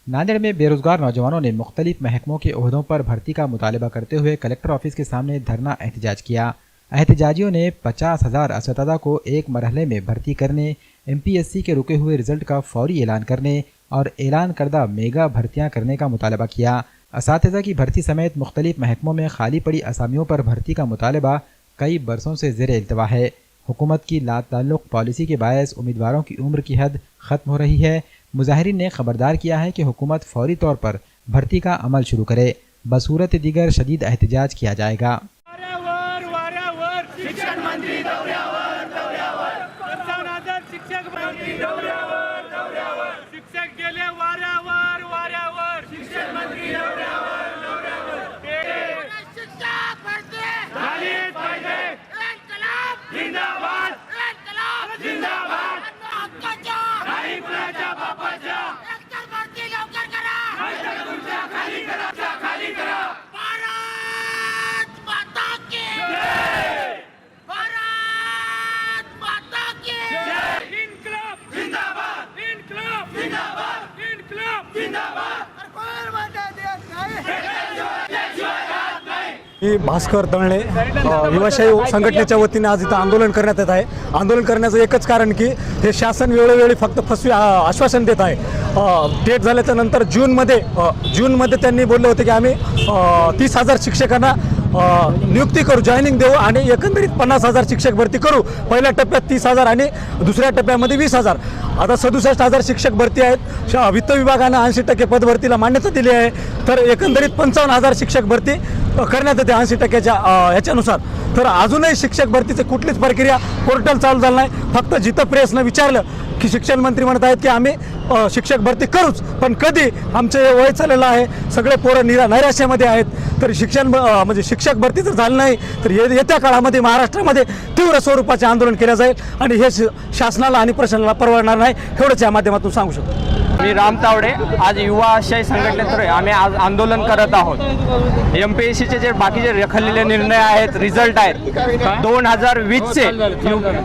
नांदेड़ में बेरोजगार नौजवानों ने मुख्तलिफ महकमों के ओहदों पर भर्ती का मुतालबा करते हुए कलेक्टर ऑफिस के सामने धरना एहतजाज किया। एहतजाजियों ने 50,000 असतदा को एक मरहले में भर्ती करने, MPSC के रुके हुए रिजल्ट का फौरी ऐलान करने और ऐलान करदा मेगा भर्तियां करने का मुतालबा किया। असातिज़ा की भर्ती समेत मुख्तलिफ महकमों में खाली पड़ी असामियों पर भर्ती का मुतालबा कई बरसों से ज़ेर इल्तवा है। हुकूमत की लाताल्लुक़ पॉलिसी के बायस उम्मीदवारों की उम्र की हद ख़त्म हो रही है। मुजाहिरीन ने खबरदार किया है कि हुकूमत फौरी तौर पर भर्ती का अमल शुरू करे, बसूरत दीगर शदीद एहतजाज किया जाएगा। मी भास्कर तळणे युवाशाही संघटनेच्या वतीने आज इथं आंदोलन करण्यात येत आहे। आंदोलन करण्याचं एकच कारण की हे शासन वेळोवेळी फक्त फसवी आश्वासन देत आहे। डेट झाल्याच्या नंतर जूनमध्ये त्यांनी बोलले होते की आम्ही 30,000 शिक्षकांना नियुक्ती करू, जॉईनिंग देऊ आणि एकंदरीत 50,000 शिक्षक भरती करू। पहिल्या टप्प्यात 30,000 आणि दुसऱ्या टप्प्यामध्ये 20,000। आता 67,000 शिक्षक भरती आहेत। वित्त विभागानं 80% पदभरतीला मान्यता दिली आहे, तर एकंदरीत 55,000 शिक्षक भरती करण्यात येते 80%च्या याच्यानुसार। तर अजूनही शिक्षक भरतीची कुठलीच प्रक्रिया पोर्टल चालू झालं नाही। फक्त जिथं प्रेसनं विचारलं की शिक्षण मंत्री म्हणत आहेत की आम्ही शिक्षक भरती करूच, पण कधी? आमचे वय चाललेलं आहे, सगळे पोरं नैराश्यामध्ये आहेत। तर म्हणजे शिक्षक भरती जर झालं नाही तर येत्या काळामध्ये महाराष्ट्रामध्ये तीव्र स्वरूपाचे आंदोलन केले जाईल आणि हे शासनाला आणि प्रशासनाला परवडणार नाही, एवढंच या माध्यमातून सांगू शकतो। मी राम तावडे, आज युवा आशाही संघटनेतर्फे आम्ही आज आंदोलन करत आहोत। MPSCचे जे बाकीचे रखडलेले निर्णय आहेत, रिझल्ट आहेत, 2020चे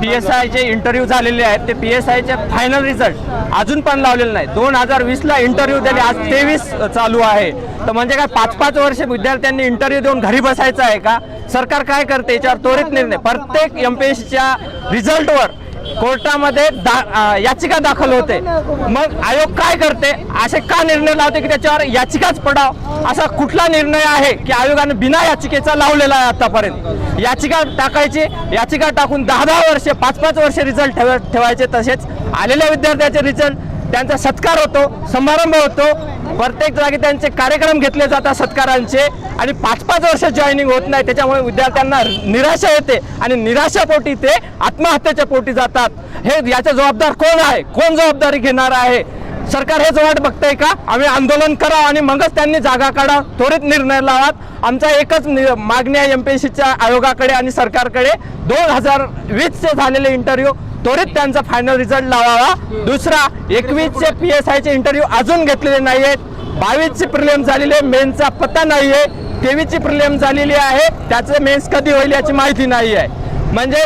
PSIचे इंटरव्ह्यू झालेले आहेत, ते PSIचे फायनल रिझल्ट अजून पण लावलेले नाही। 2020ला इंटरव्ह्यू दिले, आज 23 चालू आहे। तर म्हणजे काय 5-5 वर्ष विद्यार्थ्यांनी इंटरव्ह्यू देऊन घरी बसायचं आहे का? सरकार काय करते याच्यावर त्वरित निर्णय। प्रत्येक MPSCच्या रिझल्टवर कोर्टामध्ये याचिका दाखल होते, मग आयोग काय करते? असे का निर्णय लावते की त्याच्यावर याचिकाच पडाव? असा कुठला निर्णय आहे की आयोगाने बिना याचिकेचा लावलेला आहे आतापर्यंत? याचिका टाकायची, याचिका टाकून 10-10 वर्षे 5-5 वर्षे रिझल्ट ठेवायचे। तसेच आलेल्या विद्यार्थ्याचे रिझल्ट, त्यांचा सत्कार होतो, समारंभ होतो, प्रत्येक जागी त्यांचे कार्यक्रम घेतले जातात सत्कारांचे, आणि 5-5 वर्ष जॉईनिंग होत नाही। त्याच्यामुळे विद्यार्थ्यांना निराशा येते आणि निराशापोटी ते आत्महत्येच्या पोटी जातात। हे याचा जबाबदार कोण आहे? कोण जबाबदारी घेणार आहे? सरकार हेच वाट बघतंय का? आम्ही आंदोलन करावं आणि मगच त्यांनी जागा काढा, त्वरित निर्णय लावात। आमचा एकच मागणी आहे MPSCच्या आयोगाकडे आणि सरकारकडे, 2020चे झालेले इंटरव्ह्यू त्वरित त्यांचा फायनल रिझल्ट लावावा। दुसरा, 21चे PSIचे इंटरव्ह्यू अजून घेतलेले नाही आहेत, 22ची प्रिलिम झालेली आहे, मेन्सचा पत्ता नाही आहे, 23ची प्रिलिम झालेली आहे, त्याचे मेन्स कधी होईल याची माहिती नाही आहे। म्हणजे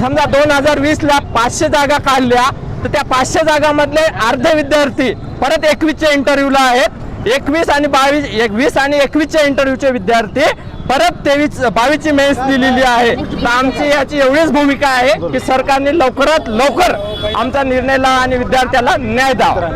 समजा 2020ला 500 जागा काढल्या, तर त्या 500 जागांमधले अर्धे विद्यार्थी परत 21च्या इंटरव्ह्यूला आहेत। 21 आणि 21च्या इंटरव्ह्यूचे विद्यार्थी परत 22ची मेन्स दिलेली आहे। तर आमची याची एवढीच भूमिका आहे की सरकारने लवकरात लवकर आमचा निर्णय लावा आणि विद्यार्थ्याला न्याय द्यावा।